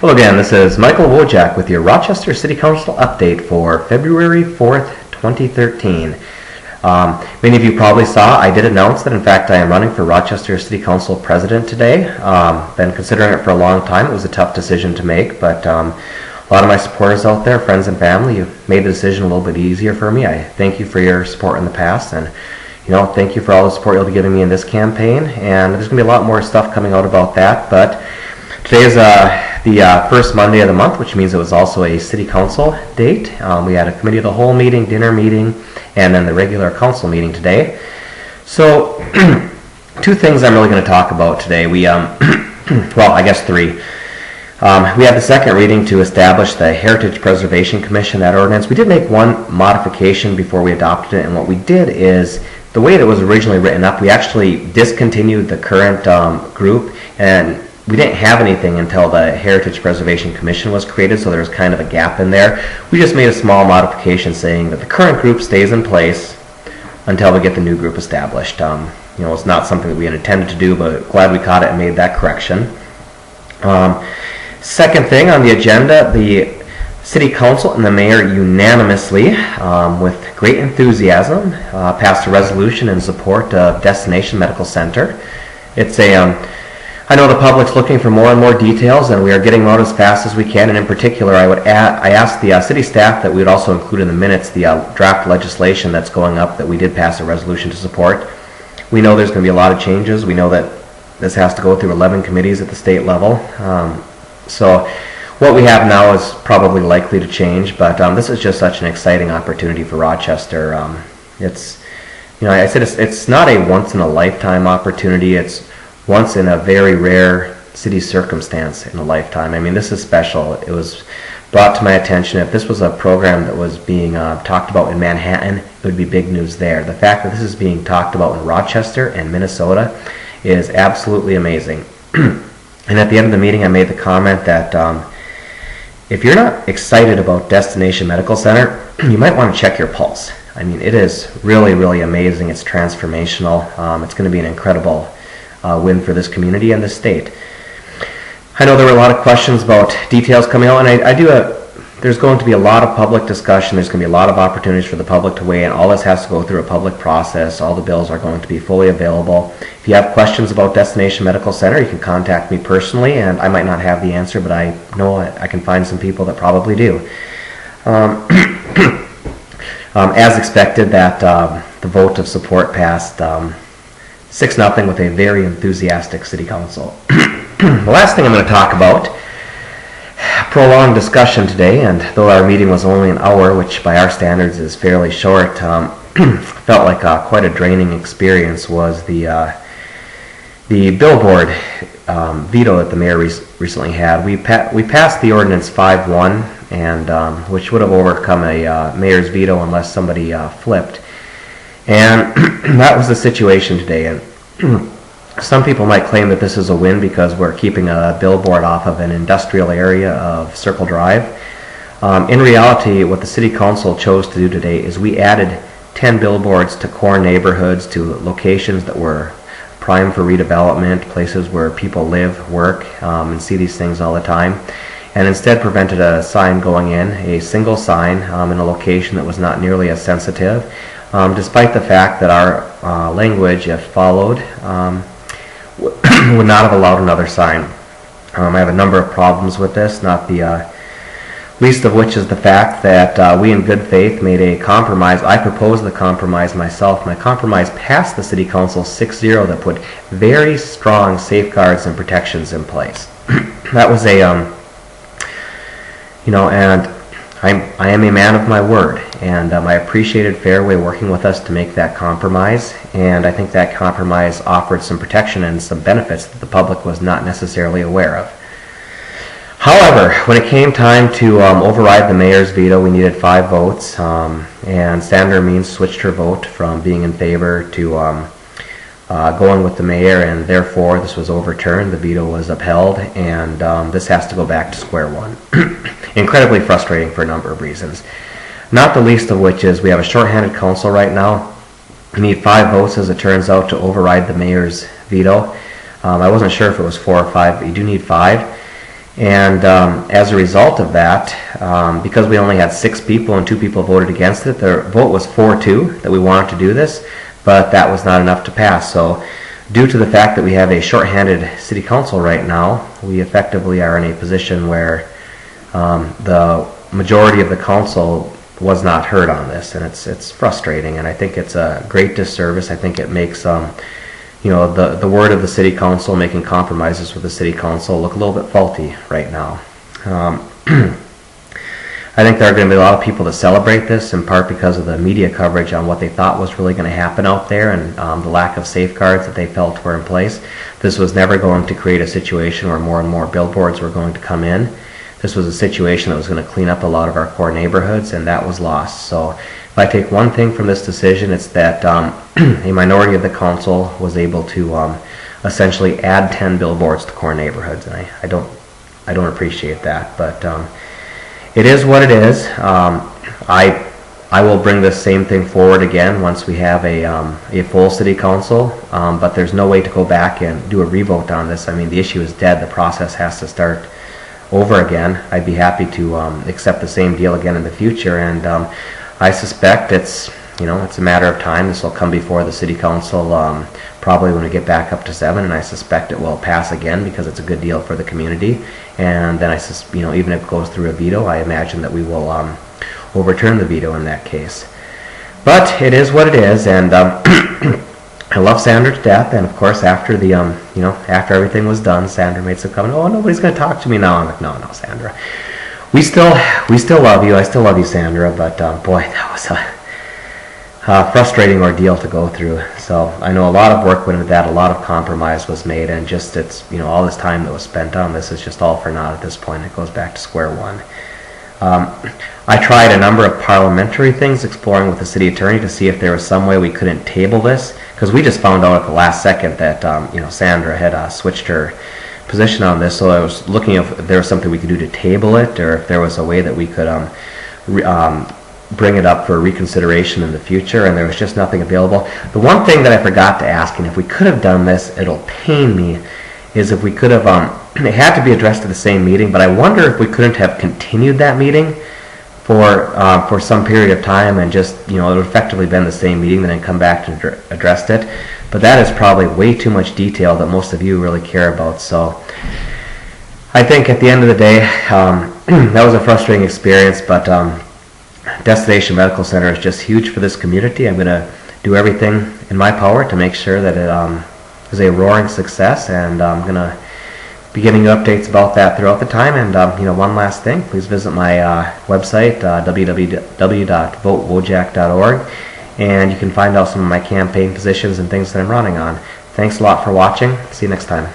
Hello again, this is Michael Wojcik with your Rochester City Council update for February 4th, 2013. Many of you probably saw I did announce that in fact I am running for Rochester City Council President today. Been considering it for a long time. It was a tough decision to make, but a lot of my supporters out there, friends and family, you've made the decision a little bit easier for me. I thank you for your support in the past, and thank you for all the support you'll be giving me in this campaign. And there's going to be a lot more stuff coming out about that, but today is the first Monday of the month, which means it was also a City Council date. We had a Committee of the Whole meeting, dinner meeting, and then the regular council meeting today. So, two things I'm really going to talk about today. Well, I guess three. We had the second reading to establish the Heritage Preservation Commission, that ordinance. We did make one modification before we adopted it, and what we did is, the way it was originally written up, we actually discontinued the current group, and we didn't have anything until the Heritage Preservation Commission was created, so there was kind of a gap in there. We just made a small modification saying that the current group stays in place until we get the new group established. It's not something that we had intended to do, but glad we caught it and made that correction. Second thing on the agenda, the City Council and the Mayor unanimously, with great enthusiasm, passed a resolution in support of Destination Medical Center. It's I know the public's looking for more and more details, and we are getting them out as fast as we can. And in particular, I asked the city staff that we would also include in the minutes the draft legislation that's going up that we did pass a resolution to support. We know there's going to be a lot of changes. We know that this has to go through 11 committees at the state level. So what we have now is probably likely to change, but this is just such an exciting opportunity for Rochester. I said it's not a once-in-a-lifetime opportunity. It's once in a very rare city circumstance in a lifetime. I mean, this is special. It was brought to my attention. If this was a program that was being talked about in Manhattan, it would be big news there. The fact that this is being talked about in Rochester and Minnesota is absolutely amazing. And at the end of the meeting, I made the comment that if you're not excited about Destination Medical Center, you might want to check your pulse. I mean, it is really, really amazing. It's transformational. It's going to be an incredible win for this community and this state. I know there were a lot of questions about details coming out, and there's going to be a lot of public discussion. There's going to be a lot of opportunities for the public to weigh in. All this has to go through a public process. All the bills are going to be fully available. If you have questions about Destination Medical Center, you can contact me personally, and I might not have the answer, but I know I can find some people that probably do. As expected, that the vote of support passed 6-0 with a very enthusiastic City Council. The last thing I'm going to talk about, prolonged discussion today, and though our meeting was only an hour, which by our standards is fairly short, felt like quite a draining experience, was the billboard veto that the mayor recently had. We passed the ordinance 5-1, and which would have overcome a mayor's veto unless somebody flipped. And that was the situation today. And some people might claim that this is a win because we're keeping a billboard off of an industrial area of Circle Drive. In reality, what the City Council chose to do today is we added 10 billboards to core neighborhoods, to locations that were prime for redevelopment, places where people live, work, and see these things all the time, and instead prevented a sign going in, a single sign in a location that was not nearly as sensitive. Despite the fact that our language, if followed, would not have allowed another sign. I have a number of problems with this, not the least of which is the fact that we in good faith made a compromise. I proposed the compromise myself. My compromise passed the City Council 6-0 that put very strong safeguards and protections in place. That was and I am a man of my word, and I appreciated Fairway working with us to make that compromise, and I think that compromise offered some protection and some benefits that the public was not necessarily aware of. However, when it came time to override the mayor's veto, we needed 5 votes, and Senator Means switched her vote from being in favor to going with the mayor, and therefore this was overturned. The veto was upheld, and this has to go back to square one. Incredibly frustrating for a number of reasons, not the least of which is we have a shorthanded council right now. We need 5 votes, as it turns out, to override the mayor's veto. I wasn't sure if it was 4 or 5, but you do need 5. And as a result of that, because we only had 6 people and 2 people voted against it, the vote was 4-2 that we wanted to do this, but that was not enough to pass. So due to the fact that we have a shorthanded city council right now, we effectively are in a position where the majority of the council was not heard on this, and it's frustrating, and I think it's a great disservice. I think it makes the word of the city council, making compromises with the city council, look a little bit faulty right now. I think there are going to be a lot of people that celebrate this, in part because of the media coverage on what they thought was really going to happen out there, and the lack of safeguards that they felt were in place. This was never going to create a situation where more and more billboards were going to come in. This was a situation that was going to clean up a lot of our core neighborhoods, and that was lost. So if I take one thing from this decision, it's that a minority of the council was able to essentially add 10 billboards to core neighborhoods, and I don't appreciate that, but it is what it is. I will bring this same thing forward again once we have a full city council, but there's no way to go back and do a revote on this. I mean, the issue is dead. The process has to start over again. I'd be happy to accept the same deal again in the future, and I suspect it's a matter of time. This will come before the city council probably when we get back up to 7, and I suspect it will pass again because it's a good deal for the community. And then even if it goes through a veto, I imagine that we will overturn the veto in that case. But it is what it is, and I love Sandra to death. And of course, after the after everything was done, Sandra made some comment. Oh, nobody's going to talk to me now. I'm like, no, Sandra. We still love you. I still love you, Sandra. But boy, that was a frustrating ordeal to go through. So I know a lot of work went into that. A lot of compromise was made, and just all this time that was spent on this is just all for naught at this point. It goes back to square one. I tried a number of parliamentary things, exploring with the city attorney to see if there was some way we couldn't table this, because we just found out at the last second that Sandra had switched her position on this. So I was looking if there was something we could do to table it, or if there was a way that we could bring it up for reconsideration in the future, and there was just nothing available. The one thing that I forgot to ask, and if we could have done this, it'll pain me, is if we could have, it had to be addressed at the same meeting, but I wonder if we couldn't have continued that meeting for some period of time, and just, it would effectively been the same meeting, then come back and addressed it. But that is probably way too much detail that most of you really care about. So I think at the end of the day, that was a frustrating experience, but Destination Medical Center is just huge for this community. I'm going to do everything in my power to make sure that it is a roaring success, and I'm going to be giving you updates about that throughout the time. And one last thing, please visit my website, www.votewojak.org, and you can find out some of my campaign positions and things that I'm running on. Thanks a lot for watching. See you next time.